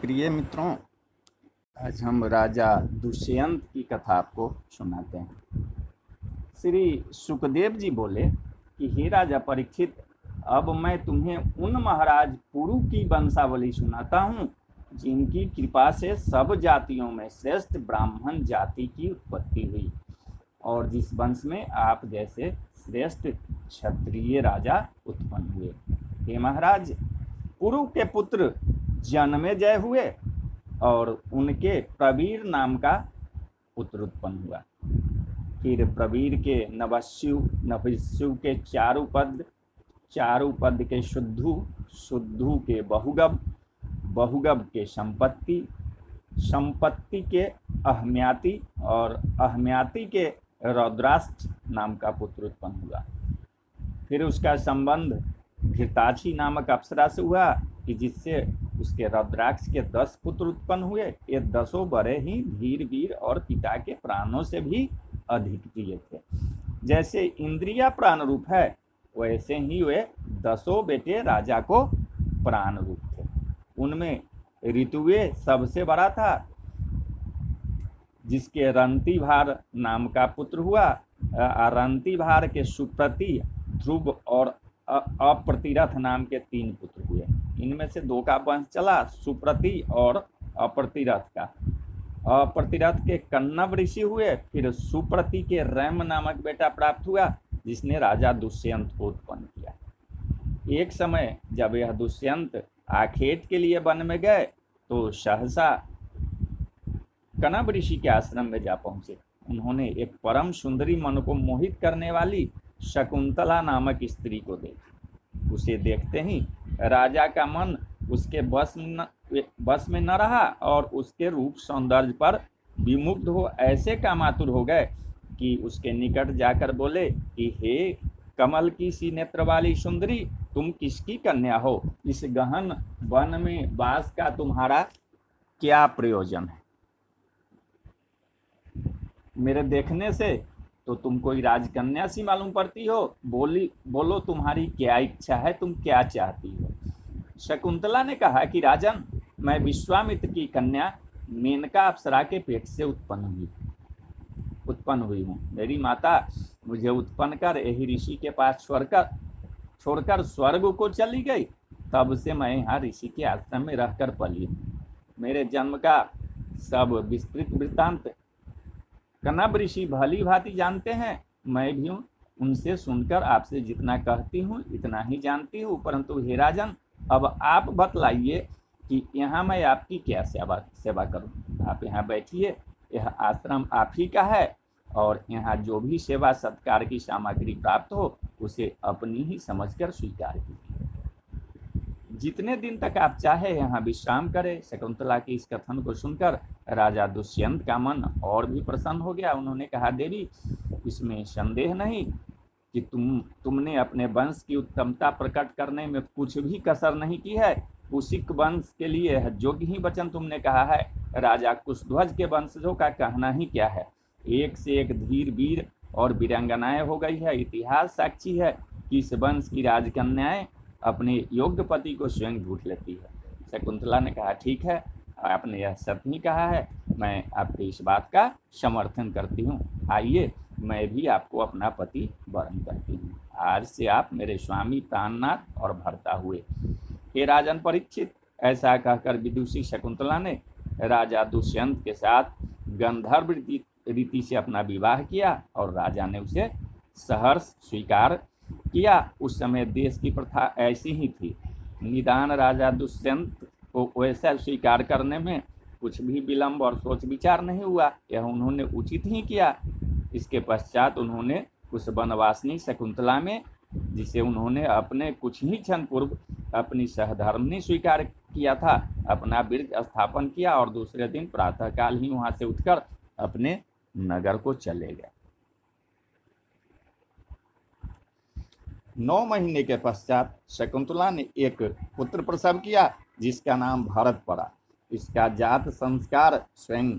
प्रिय मित्रों, आज हम राजा दुष्यंत की कथा आपको सुनाते हैं। श्री सुखदेव जी बोले कि हे राजा परीक्षित, अब मैं तुम्हें उन महाराज पुरु की वंशावली सुनाता हूँ जिनकी कृपा से सब जातियों में श्रेष्ठ ब्राह्मण जाति की उत्पत्ति हुई और जिस वंश में आप जैसे श्रेष्ठ क्षत्रिय राजा उत्पन्न हुए। हे महाराज, पुरु के पुत्र जन्मेजय हुए और उनके प्रवीर नाम का पुत्र उत्पन्न हुआ। फिर प्रवीर के नभस्यु के चारुपद के शुद्धु के बहुगब के संपत्ति के अहम्याति और अहम्याति के रौद्राक्ष नाम का पुत्र उत्पन्न हुआ। फिर उसका संबंध घृताची नामक अप्सरा से हुआ कि जिससे उसके रौद्राक्ष के 10 पुत्र उत्पन्न हुए। ये 10 बड़े ही धीर वीर और पिता के प्राणों से भी अधिक प्रिय थे। जैसे इंद्रिया प्राण रूप है, वैसे ही वे 10 बेटे राजा को प्राण रूप थे। उनमें ऋतुवे सबसे बड़ा था, जिसके रंतिभार नाम का पुत्र हुआ। रंतिभार के सुप्रति, ध्रुव और अप्रतिरथ नाम के 3 पुत्र हुए। इनमें से 2 का वंश चला, सुप्रति और अप्रतिरथ का। अप्रतिरथ के कन्नव ऋषि हुए। फिर सुप्रति के रैम नामक बेटा प्राप्त हुआ, जिसने राजा दुष्यंत को उत्पन्न किया। एक समय जब यह दुष्यंत आखेट के लिए वन में गए तो सहसा कनव ऋषि के आश्रम में जा पहुंचे। उन्होंने एक परम सुंदरी मन को मोहित करने वाली शकुंतला नामक स्त्री को देखा। उसे देखते ही राजा का मन उसके बस में न रहा और उसके रूप सौंदर्य पर विमुग्ध हो ऐसे कामातुर हो गए कि उसके निकट जाकर बोले कि हे कमल की सी नेत्र वाली सुंदरी, तुम किसकी कन्या हो? इस गहन वन में वास का तुम्हारा क्या प्रयोजन है? मेरे देखने से तो तुम कोई राजकन्या सी मालूम पड़ती हो। बोलो तुम्हारी क्या इच्छा है, तुम क्या चाहती हो? शकुंतला ने कहा कि राजन, मैं विश्वामित्र की कन्या मेनका अप्सरा के पेट से उत्पन्न हुई हूँ। मेरी माता मुझे उत्पन्न कर यही ऋषि के पास छोड़कर स्वर्ग को चली गई। तब से मैं यहाँ ऋषि के आश्रम में रहकर पली हूँ। मेरे जन्म का सब विस्तृत वृत्तांत कनव ऋषि भली भांति जानते हैं। मैं भी उनसे सुनकर आपसे जितना कहती हूँ इतना ही जानती हूँ। परंतु हे राजन, अब आप बतलाइए कि यहाँ मैं आपकी क्या सेवा करूँ। आप यहाँ बैठिए, यह आश्रम आप ही का है और यहाँ जो भी सेवा सत्कार की सामग्री प्राप्त हो उसे अपनी ही समझकर स्वीकार कीजिए। जितने दिन तक आप चाहे यहाँ विश्राम करें। शकुंतला की इस कथन को सुनकर राजा दुष्यंत का मन और भी प्रसन्न हो गया। उन्होंने कहा, देवी, इसमें संदेह नहीं कि तुमने अपने वंश की उत्तमता प्रकट करने में कुछ भी कसर नहीं की है। कुशिक वंश के लिए योग्य ही वचन तुमने कहा है। राजा कुशध्वज के वंशजों का कहना ही क्या है। एक से एक धीर वीर और वीरांगनाएं हो गई है। इतिहास साक्षी है कि इस वंश की राजकन्याएं अपने योग्य पति को स्वयं ढूंढ लेती है। शकुंतला ने कहा, ठीक है, आपने यह सत्य ही कहा है। मैं आपकी इस बात का समर्थन करती हूँ। आइए, मैं भी आपको अपना पति वरण करती हूँ। आज से आप मेरे स्वामी प्राणनाथ और भर्ता हुए। हे राजन परीक्षित, ऐसा कहकर विदुषी शकुंतला ने राजा दुष्यंत के साथ गंधर्व रीति से अपना विवाह किया और राजा ने उसे सहर्ष स्वीकार किया। उस समय देश की प्रथा ऐसी ही थी। निदान राजा दुष्यंत को वैसा स्वीकार करने में कुछ भी विलंब और सोच विचार नहीं हुआ। यह उन्होंने उचित ही किया। इसके पश्चात उन्होंने उस वनवासिनी शकुंतला में, जिसे उन्होंने अपने कुछ ही क्षण पूर्व अपनी सहधर्मिणी स्वीकार किया था, अपना वीर्य स्थापन किया और दूसरे दिन प्रातःकाल ही वहां से उठकर अपने नगर को चले गए। 9 महीने के पश्चात शकुंतला ने एक पुत्र प्रसव किया, जिसका नाम भरत पड़ा। इसका जात संस्कार स्वयं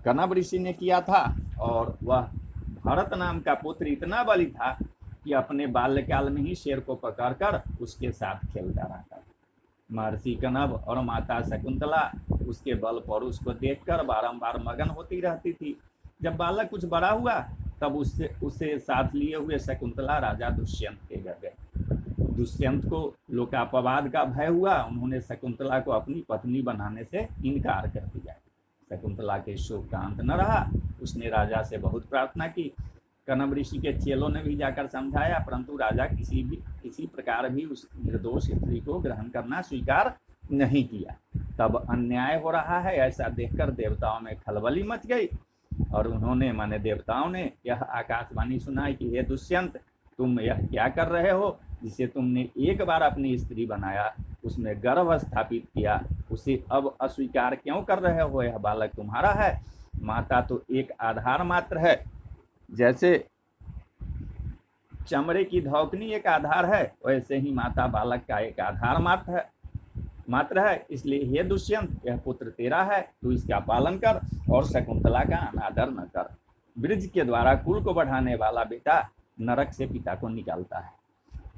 कनव ऋषि ने किया था और वह भरत नाम का पुत्र इतना बली था कि अपने बाल्यकाल में ही शेर को पकड़कर उसके साथ खेलता रहता था। महर्षि कनभ और माता शकुंतला उसके बल पौरुष को देखकर बारंबार मगन होती रहती थी। जब बालक कुछ बड़ा हुआ तब उसे साथ लिए हुए शकुंतला राजा दुष्यंत के घर गए। दुष्यंत को लोकापवाद का भय हुआ, उन्होंने शकुंतला को अपनी पत्नी बनाने से इनकार कर दिया। शकुंतला के शोक का अंत न रहा, उसने राजा से बहुत प्रार्थना की। कनभ ऋषि के चेलों ने भी जाकर समझाया, परंतु राजा किसी प्रकार भी उस निर्दोष स्त्री को ग्रहण करना स्वीकार नहीं किया। तब अन्याय हो रहा है ऐसा देखकर देवताओं में खलबली मच गई और उन्होंने माने देवताओं ने यह आकाशवाणी सुनाई कि हे दुष्यंत, तुम यह क्या कर रहे हो? जिसे तुमने एक बार अपनी स्त्री बनाया, उसमें गर्भ स्थापित किया, उसे अब अस्वीकार क्यों कर रहे हो? यह बालक तुम्हारा है। माता तो एक आधार मात्र है, जैसे चमड़े की धौकनी एक आधार है, वैसे ही माता बालक का एक आधार मात्र है। इसलिए हे दुष्यंत, यह पुत्र तेरा है, तू इसका पालन कर और शकुंतला का अनादर न कर। ब्रज के द्वारा कुल को बढ़ाने वाला बेटा नरक से पिता को निकालता है।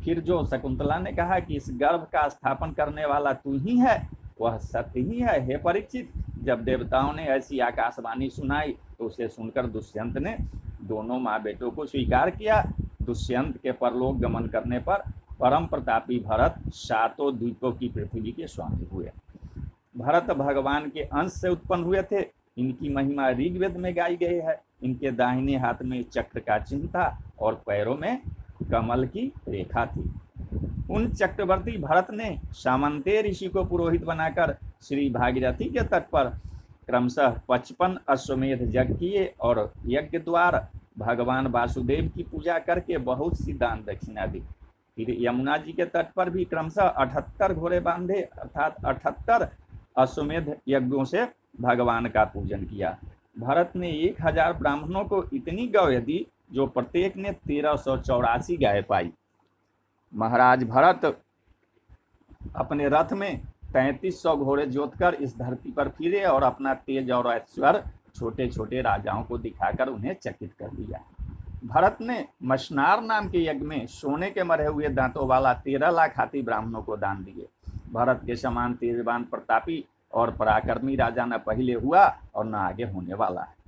फिर जो शकुंतला ने कहा कि इस गर्भ का स्थापन करने वाला तू ही है, वह सत्य ही है। हे परीक्षित, जब देवताओं ने ऐसी आकाशवाणी सुनाई तो उसे सुनकर दुष्यंत ने दोनों माँ बेटों को स्वीकार किया। दुष्यंत के परलोक गमन करने पर परम प्रतापी भरत सातों द्वीपों की पृथ्वी के स्वामी हुए। भरत भगवान के अंश से उत्पन्न हुए थे। इनकी महिमा ऋग्वेद में गाई गई है। इनके दाहिने हाथ में चक्र का चिन्ह था और पैरों में कमल की रेखा थी। उन चक्रवर्ती भरत ने सामंतेय ऋषि को पुरोहित बनाकर श्री भागीरथी के तट पर क्रमशः 55 अश्वमेध यज्ञ किए और यज्ञ द्वारा भगवान वासुदेव की पूजा करके बहुत सी दान दक्षिणा दी। फिर यमुना जी के तट पर भी क्रमशः 78 घोड़े बांधे, अर्थात 78 अश्वमेध यज्ञों से भगवान का पूजन किया। भरत ने 1000 ब्राह्मणों को इतनी गौ दी जो प्रत्येक ने 1384 गाय पाई। महाराज भरत अपने रथ में 3300 घोड़े जोतकर इस धरती पर फिरे और अपना तेज और ऐश्वर्य छोटे छोटे राजाओं को दिखाकर उन्हें चकित कर दिया। भरत ने मशनार नाम के यज्ञ में सोने के मरे हुए दांतों वाला 13 लाख हाथी ब्राह्मणों को दान दिए। भरत के समान तेजवान, प्रतापी और पराक्रमी राजा न पहले हुआ और न आगे होने वाला है।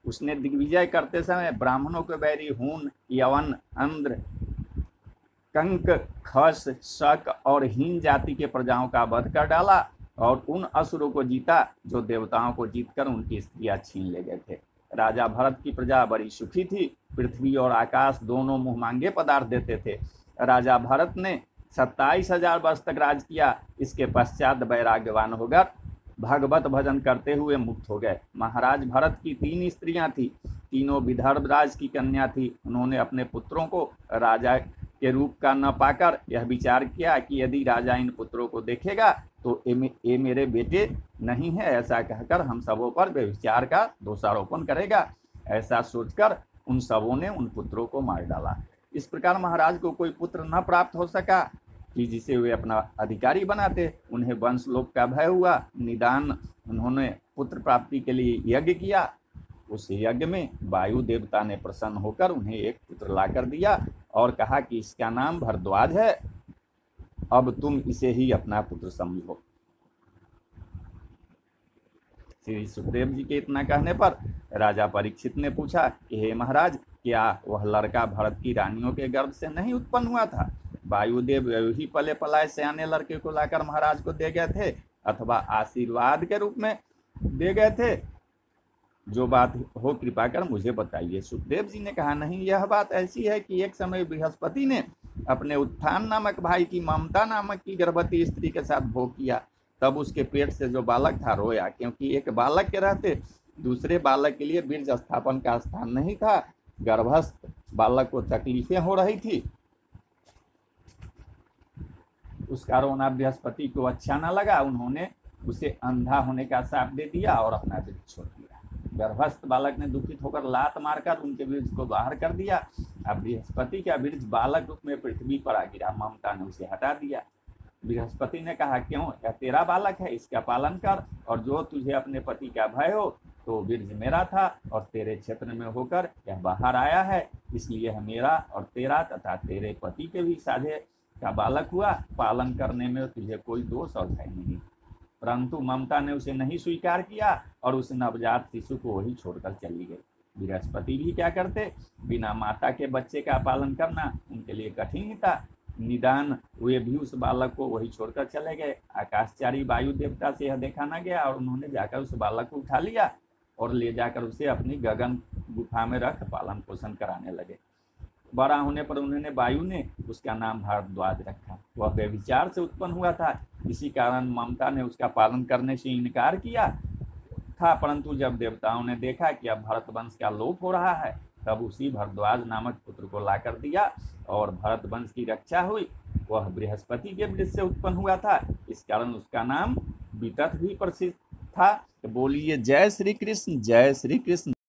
उसने दिग्विजय करते समय ब्राह्मणों के बैरी हून, यवन, अंध्र, कंक, खस, शक और हीन जाति के प्रजाओं का वध कर डाला और उन असुरों को जीता जो देवताओं को जीतकर उनकी स्त्रियां छीन ले गए थे। राजा भरत की प्रजा बड़ी सुखी थी। पृथ्वी और आकाश दोनों मुँह मांगे पदार्थ देते थे। राजा भरत ने 27,000 वर्ष तक राज किया। इसके पश्चात वैराग्यवान होकर भगवत भजन करते हुए मुक्त हो गए। महाराज भरत की 3 स्त्रियां थी, तीनों विदर्भ राज की कन्या थी। उन्होंने अपने पुत्रों को राजा के रूप का न पाकर यह विचार किया कि यदि राजा इन पुत्रों को देखेगा तो ये मेरे बेटे नहीं है, ऐसा कहकर हम सबों पर व्यभिचार का दोषारोपण करेगा। ऐसा सोचकर उन सबों ने उन पुत्रों को मार डाला। इस प्रकार महाराज को कोई पुत्र न प्राप्त हो सका कि जिसे वे अपना अधिकारी बनाते। उन्हें वंशलोप का भय हुआ। निदान उन्होंने पुत्र प्राप्ति के लिए यज्ञ किया। उस यज्ञ में वायु देवता ने प्रसन्न होकर उन्हें एक पुत्र लाकर दिया और कहा कि इसका नाम भरद्वाज है, अब तुम इसे ही अपना पुत्र समझो। श्री सुखदेव जी के इतना कहने पर राजा परीक्षित ने पूछा कि हे महाराज, क्या वह लड़का भरत की रानियों के गर्भ से नहीं उत्पन्न हुआ था? वायुदेव ही पले पलाए सयाने लड़के को लाकर महाराज को दे गए थे अथवा आशीर्वाद के रूप में दे गए थे? जो बात हो कृपा कर मुझे बताइए। सुखदेव जी ने कहा, नहीं, यह बात ऐसी है कि एक समय बृहस्पति ने अपने उत्थान नामक भाई की ममता नामक की गर्भवती स्त्री के साथ भोग किया। तब उसके पेट से जो बालक था रोया, क्योंकि एक बालक के रहते दूसरे बालक के लिए बीज स्थापन का स्थान नहीं था। गर्भस्थ बालक को तकलीफें हो रही थी। उसका रोना बृहस्पति को अच्छा न लगा। उन्होंने उसे अंधा होने का शाप दे दिया और अपना वृक्ष छोड़ दिया। गर्भस्थ बालक ने दुखित होकर लात मारकर उनके वृक्ष को बाहर कर दिया। अब बृहस्पति का वृक्ष बालक रूप में पृथ्वी पर आ गिरा। ममता ने उसे हटा दिया। बृहस्पति ने कहा, क्यों? यह तेरा बालक है, इसका पालन कर, और जो तुझे अपने पति का भय हो तो वृक्ष मेरा था और तेरे क्षेत्र में होकर यह बाहर आया है, इसलिए यह मेरा और तेरा तथा तेरे पति के भी साझे का बालक हुआ, पालन करने में तुझे कोई दोष और है नहीं। परंतु ममता ने उसे नहीं स्वीकार किया और उस नवजात शिशु को वही छोड़कर चली गई। बृहस्पति भी क्या करते, बिना माता के बच्चे का पालन करना उनके लिए कठिन ही था। निदान वे भी उस बालक को वही छोड़कर चले गए। आकाशचारी वायु देवता से यह देखा न गया और उन्होंने जाकर उस बालक को उठा लिया और ले जाकर उसे अपनी गगन गुफा में रख पालन पोषण कराने लगे। बड़ा होने पर उन्होंने वायु ने उसका नाम भारद्वाज रखा। वह व्यभिचार से उत्पन्न हुआ था, इसी कारण ममता ने उसका पालन करने से इनकार किया था। परंतु जब देवताओं ने देखा कि अब भरत वंश का लोप हो रहा है, तब उसी भरद्वाज नामक पुत्र को ला कर दिया और भरत वंश की रक्षा हुई। वह बृहस्पति के वृक्ष से उत्पन्न हुआ था, इस कारण उसका नाम वितथ भी प्रसिद्ध था। तो बोलिए जय श्री कृष्ण, जय श्री कृष्ण।